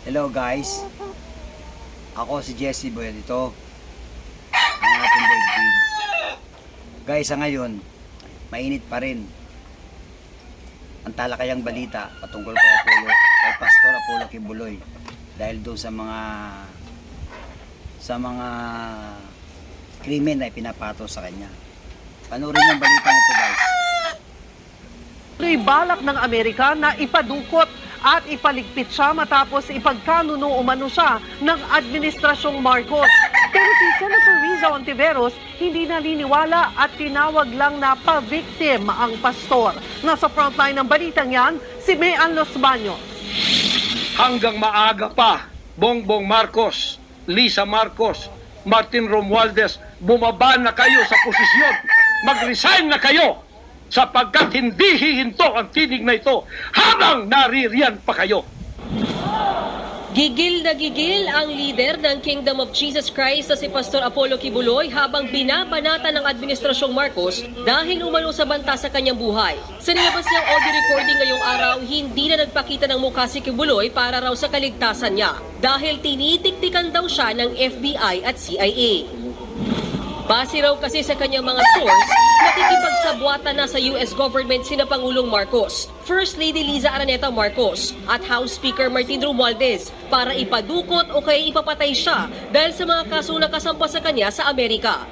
Hello guys, ako si Jesse Boy dito, ang ating daigdig. Guys, sa ngayon, mainit pa rin ang talakayang balita patungkol kay Pastor Apollo Kibuloy dahil doon sa mga krimen na ipinapato sa kanya. Panoorin yung balita nito guys. Balak ng Amerika na ipadukot at ipaligpit siya matapos ipagkanuno umano siya ng Administrasyong Marcos. Pero si Senator Riza Ontiveros hindi naniniwala at tinawag lang na pa-victim ang pastor. Nasa frontline ng balitang yan, si Mayan Los Baños. Hanggang maaga pa, Bongbong Marcos, Lisa Marcos, Martin Romualdez, bumaba na kayo sa posisyon. Mag-resign na kayo sapagkat hindi hihinto ang tinig na ito habang naririyan pa kayo. Gigil na gigil ang leader ng Kingdom of Jesus Christ na si Pastor Apollo Kibuloy habang binabanata ng Administrasyong Marcos dahil umano sa banta sa kanyang buhay. Sa nilabas niyang audio recording ngayong araw, hindi na nagpakita ng mukha si Kibuloy para raw sa kaligtasan niya dahil tinitiktikan daw siya ng FBI at CIA. Base raw kasi sa kanyang mga source, nakikipagsabwatan na sa US government sina Pangulong Marcos, First Lady Liza Araneta Marcos at House Speaker Martin Romualdez para ipadukot o kaya ipapatay siya dahil sa mga kasong nakasampa sa kanya sa Amerika.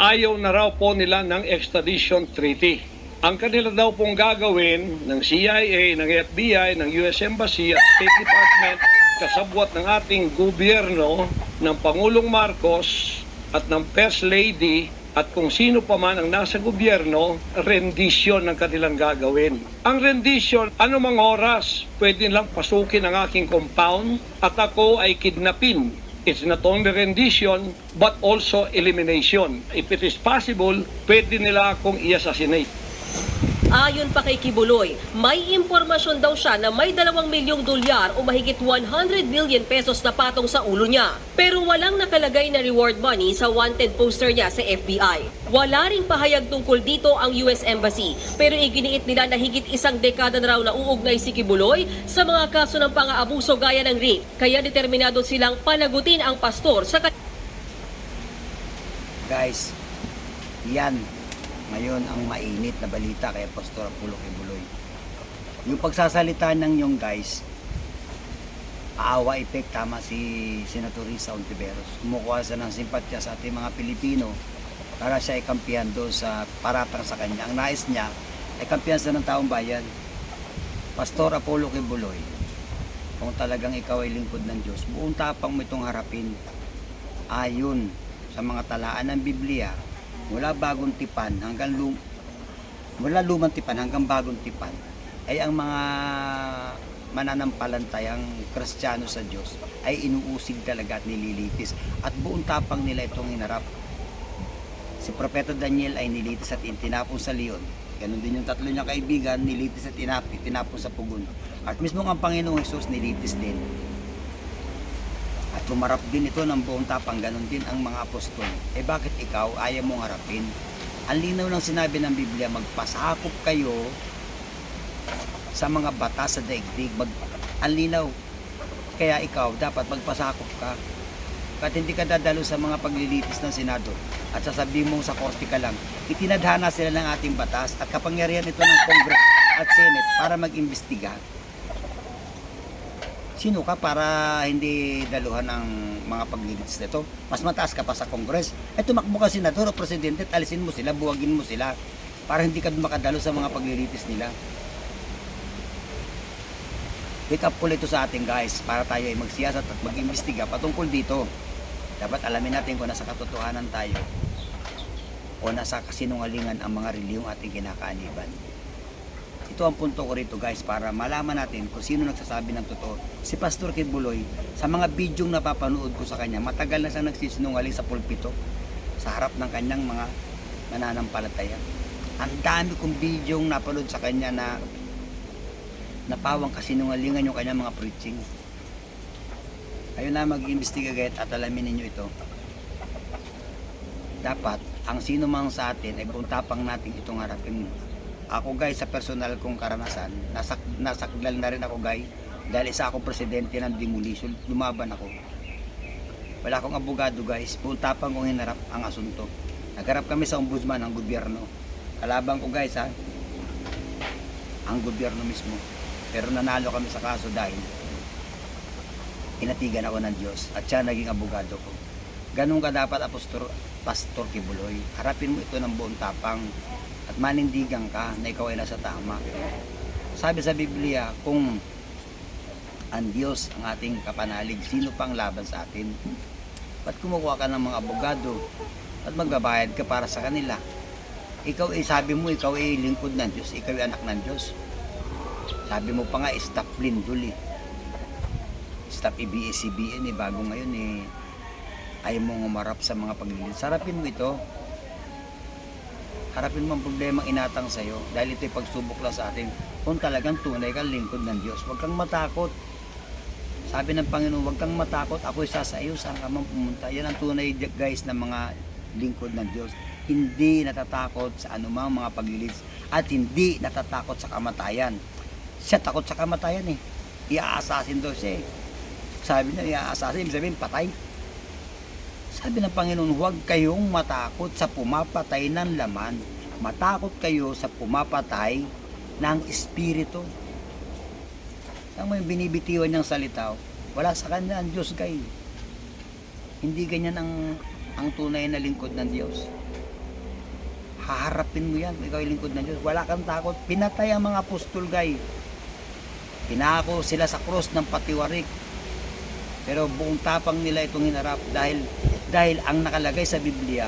Ayaw na raw po nila ng extradition treaty. Ang kanila daw pong gagawin ng CIA, ng FBI, ng US Embassy at State Department kasabwat ng ating gobyerno ng Pangulong Marcos at ng First Lady at kung sino pa man ang nasa gobyerno, rendition ng kanilang gagawin. Ang rendition, anumang oras, pwede lang pasukin ang aking compound at ako ay kidnapin. It's not only rendition, but also elimination. If it is possible, pwede nila akong i-assassinate. Ayon pa kay Kibuloy, may impormasyon daw siya na may 2 milyong dolyar o mahigit 100 million pesos na patong sa ulo niya. Pero walang nakalagay na reward money sa wanted poster niya sa FBI. Wala ring pahayag tungkol dito ang US Embassy, pero iginiit nila na higit 1 dekada na raw na uugnay si Kibuloy sa mga kaso ng pang-aabuso gaya ng rape. Kaya determinado silang panagutin ang pastor sa Guys, yan ngayon ang mainit na balita kay Pastor Apollo Kibuloy. Yung pagsasalita ng yung guys, paawa effect, tama si Senator Riza Ontiveros. Kumukuha siya ng simpatya sa ating mga Pilipino para siya ay kampihan doon sa paratang sa kanya. Ang nais niya ay kampihan siya ng taong bayan. Pastor Apollo Kibuloy, kung talagang ikaw ay lingkod ng Diyos, buong tapang mo itong harapin. Ayon sa mga talaan ng Biblia, mula bagong tipan hanggang mula lumang tipan hanggang bagong tipan ay ang mga mananampalatayang Kristiyano sa Diyos ay inuusig talaga at nililitis at buong tapang nila itong hinarap. Si Propeta Daniel ay nilitis at itinapon sa leon. Ganon din yung 3 niyang kaibigan, nilitis at tinapon sa pugon. At mismo ang Panginoong Hesus nilitis din. At humarap din ito ng buong tapang, ganon din ang mga apostol. Eh bakit ikaw ayaw mong harapin? Ang linaw ng sinabi ng Biblia, magpasakop kayo sa mga batas sa daigdig. Ang linaw. Kaya ikaw dapat magpasakop ka. Kahit hindi ka dadalo sa mga paglilitis ng Senado at sasabihin mong sa korte ka lang, itinadhana sila ng ating batas at kapangyarihan ito ng Congress at Senate para mag-imbestiga. Sino ka para hindi daluhan ng mga paglilitis nito? Mas mataas ka pa sa Congress. Eh tumakbo ka senador o presidente, alisin mo sila, buwagin mo sila para hindi ka makadalo sa mga paglilitis nila. Wake up call ito sa ating guys para tayo ay magsiyasat at mag-imbestiga patungkol dito. Dapat alamin natin kung nasa katotohanan tayo o nasa kasinungalingan ang mga reliyong ating kinakaaniban. Ito ang punto ko rito guys para malaman natin kung sino nagsasabi ng totoo. Si Pastor Kibuloy, sa mga bidyong napapanood ko sa kanya, matagal na siyang nagsisinungaling sa pulpito sa harap ng kanyang mga mananampalataya. Ang dami kong bidyong napanood sa kanya na napawang kasinungalingan yung kanyang mga preaching. Ayun na, mag-iimbestiga guys at alamin ninyo ito. Dapat, ang sino mang sa atin ay buong tapang natin itong harapin. Ako guys, sa personal kong karanasan, nasaklal na rin ako guys Dahil isa akong presidente ng demolition, lumaban ako. Wala akong abogado guys, buong tapang kong hinarap ang asunto. Nagharap kami sa ombudsman ng gobyerno. Kalaban ko guys ha, ang gobyerno mismo. Pero nanalo kami sa kaso dahil inatigan ako ng Diyos at siya naging abogado ko. Ganun ka dapat Pastor Kibuloy. Harapin mo ito ng buong tapang at manindigan ka na ikaw ay nasa tama. Sabi sa Biblia, kung ang Diyos ang ating kapanalig, sino pang laban sa atin? Ba't kumukuha ka ng mga abogado at magbabayad ka para sa kanila? Ikaw ay sabi mo, ikaw ay lingkod ng Diyos, ikaw ay anak ng Diyos. Sabi mo pa nga, stop lindol eh. Stop ABS-CBN eh, bago ngayon eh, ayaw mong umarap sa mga paglilid. Harapin mo ito. Harapin mo ang problema inatang sa'yo dahil ito'y pagsubok lang sa atin. Kung talagang tunay kang lingkod ng Diyos, huwag kang matakot. Sabi ng Panginoon, huwag kang matakot, ako'y sasayo, saan ka man pumunta. Yan ang tunay guys ng mga lingkod ng Diyos. Hindi natatakot sa anumang mga paglilid at hindi natatakot sa kamatayan. Siya takot sa kamatayan eh. Ia-assassin daw siya eh. Sabi niya, ia-assassin, ibig sabihin patay. Sabi ng Panginoon, huwag kayong matakot sa pumapatay ng laman. Matakot kayo sa pumapatay ng espiritu. Saan mo yung binibitiwan niyang salita? Wala sa kanya ang Diyos kay. Hindi ganyan ang tunay na lingkod ng Diyos. Haharapin mo yan kung ikaw ay lingkod ng Diyos. Wala kang takot. Pinatay ang mga apostol gay. Pinako sila sa cross ng patiwarik. Pero buong tapang nila itong hinarap dahil ang nakalagay sa Biblia,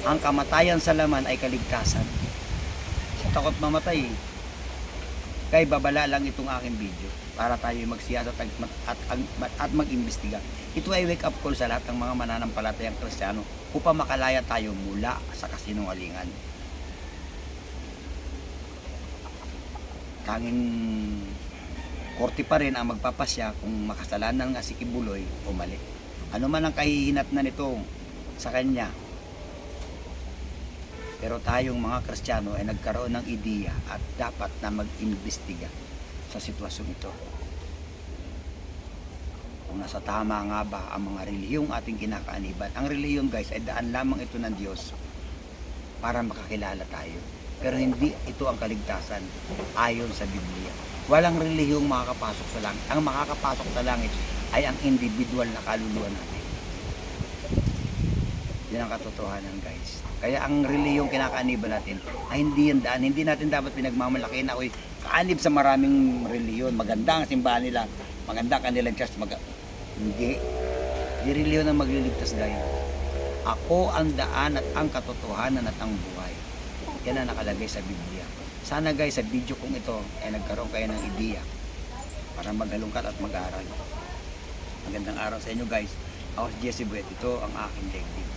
ang kamatayan sa laman ay kaligtasan. Sa takot mamatay, kaya babala lang itong aking video para tayo magsiyasat at mag-imbestiga. Ito ay wake up call sa lahat ng mga mananampalatayang Kristiyano upang makalaya tayo mula sa kasinungalingan. Tanging korte pa rin ang magpapasya kung makasalanan nga si Kibuloy o mali. Ano man ang kahihinatnan nito sa kanya. Pero tayong mga Kristiyano ay nagkaroon ng ideya at dapat na mag-imbestiga sa sitwasyong ito. Kung nasa tama nga ba ang mga relihiyong ating kinakaaniban. Ang relihiyon guys ay daan lamang ito ng Diyos para makakilala tayo. Pero hindi ito ang kaligtasan ayon sa Biblia. Walang relihiyong makakapasok sa langit. Ang makakapasok sa langit ay ang individual na kaluluwa natin. Yan ang katotohanan guys. Kaya ang relihiyong kinakaaniban natin ay hindi yan daan. Hindi natin dapat pinagmamalaki na ako'y kaanib sa maraming relihiyon. Maganda ang simbahan nila. Maganda ang kanilang church. Hindi. Di relihiyon ang magliligtas guys. Ako ang daan at ang katotohanan at ang buhay. Yan ang nakalagay sa Biblia. Sana guys sa video kong ito ay nagkaroon kayo ng ideya para maghalungkat at mag-aral. Magandang araw sa inyo guys. Ako si Jesse Buet. Ito ang aking daigdig.